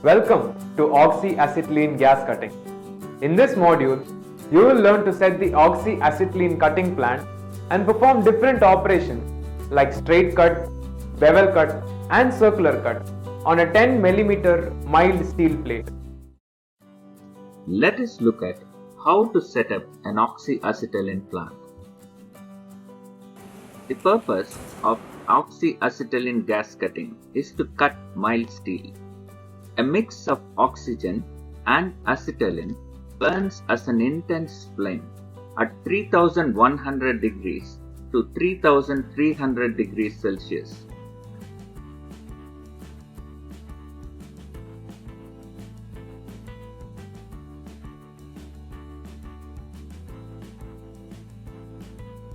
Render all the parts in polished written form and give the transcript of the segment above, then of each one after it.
Welcome to Oxy-Acetylene Gas Cutting. In this module, you will learn to set the oxy-acetylene cutting plant and perform different operations like straight cut, bevel cut and circular cut on a 10 mm mild steel plate. Let us look at how to set up an oxy-acetylene plant. The purpose of oxy-acetylene gas cutting is to cut mild steel. A mix of oxygen and acetylene burns as an intense flame at 3100 degrees to 3300 degrees Celsius.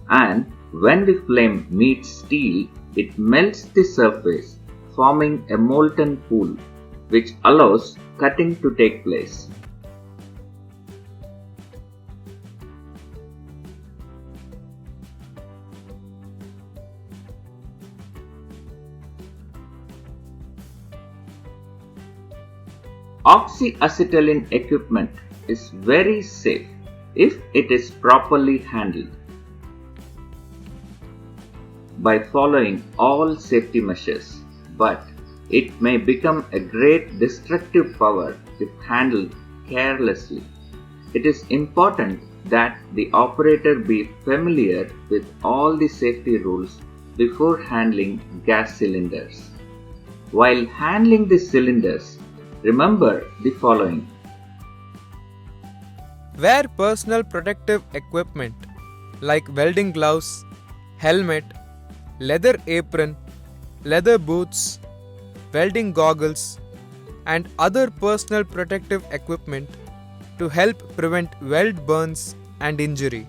And when the flame meets steel, it melts the surface, forming a molten pool, which allows cutting to take place. Oxy-acetylene equipment is very safe if it is properly handled by following all safety measures, but it may become a great destructive power if handled carelessly. It is important that the operator be familiar with all the safety rules before handling gas cylinders. While handling the cylinders, remember the following. Wear personal protective equipment like welding gloves, helmet, leather apron, leather boots, welding goggles, and other personal protective equipment to help prevent weld burns and injury.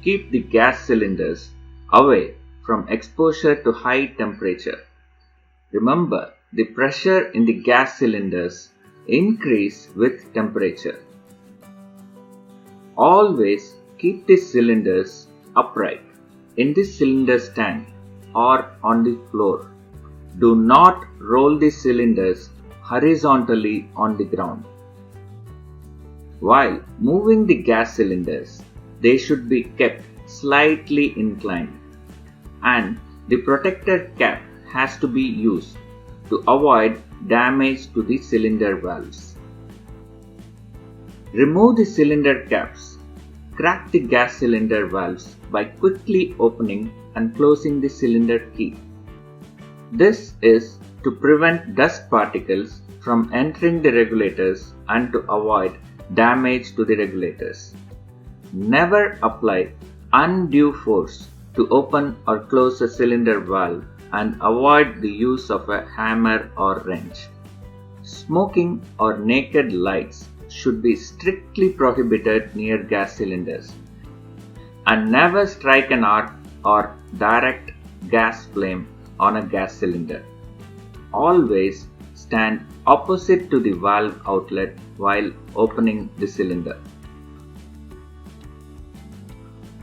Keep the gas cylinders away from exposure to high temperature. Remember, the pressure in the gas cylinders increase with temperature. Always keep the cylinders upright in the cylinder stand or on the floor. Do not roll the cylinders horizontally on the ground. While moving the gas cylinders, they should be kept slightly inclined, and the protector cap has to be used to avoid damage to the cylinder valves. Remove the cylinder caps. Crack the gas cylinder valves by quickly opening and closing the cylinder key. This is to prevent dust particles from entering the regulators and to avoid damage to the regulators. Never apply undue force to open or close a cylinder valve and avoid the use of a hammer or wrench. Smoking or naked lights should be strictly prohibited near gas cylinders, and never strike an arc or direct gas flame on a gas cylinder. Always stand opposite to the valve outlet while opening the cylinder.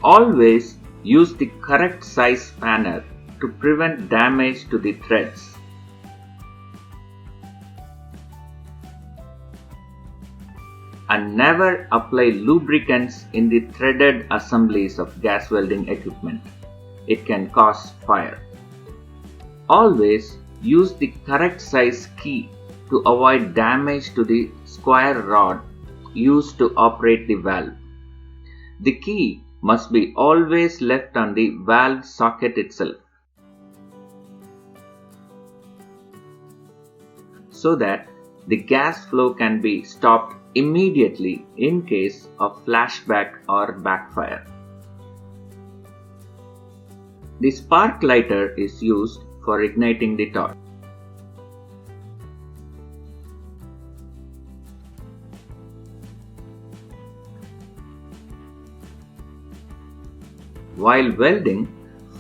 Always use the correct size spanner to prevent damage to the threads. And never apply lubricants in the threaded assemblies of gas welding equipment. It can cause fire. Always use the correct size key to avoid damage to the square rod used to operate the valve. The key must be always left on the valve socket itself, so that the gas flow can be stopped immediately in case of flashback or backfire. The spark lighter is used for igniting the torch. While welding,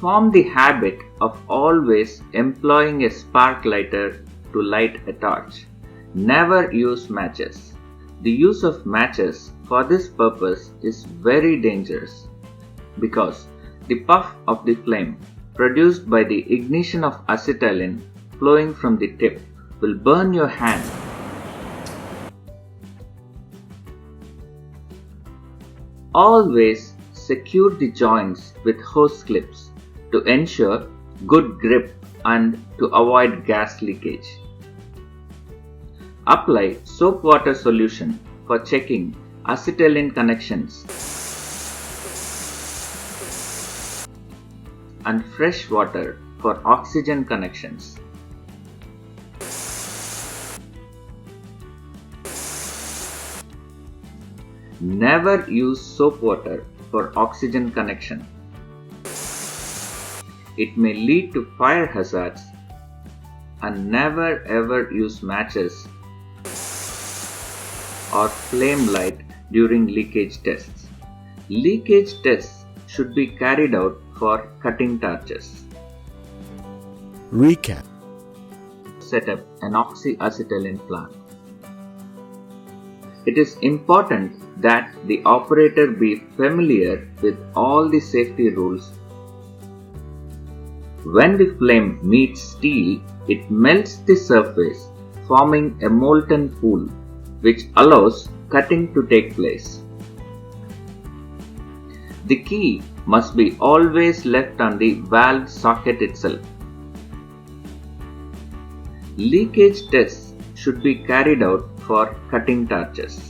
form the habit of always employing a spark lighter to light a torch. Never use matches. The use of matches for this purpose is very dangerous because the puff of the flame produced by the ignition of acetylene flowing from the tip will burn your hand. Always secure the joints with hose clips to ensure good grip and to avoid gas leakage. Apply soap water solution for checking acetylene connections and fresh water for oxygen connections. Never use soap water for oxygen connection. It may lead to fire hazards, and never ever use matches or flame light during leakage tests. Leakage tests should be carried out for cutting torches. Recap. Set up an oxy-acetylene plant. It is important that the operator be familiar with all the safety rules. When the flame meets steel, it melts the surface, forming a molten pool, which allows cutting to take place. The key must be always left on the valve socket itself. Leakage tests should be carried out for cutting torches.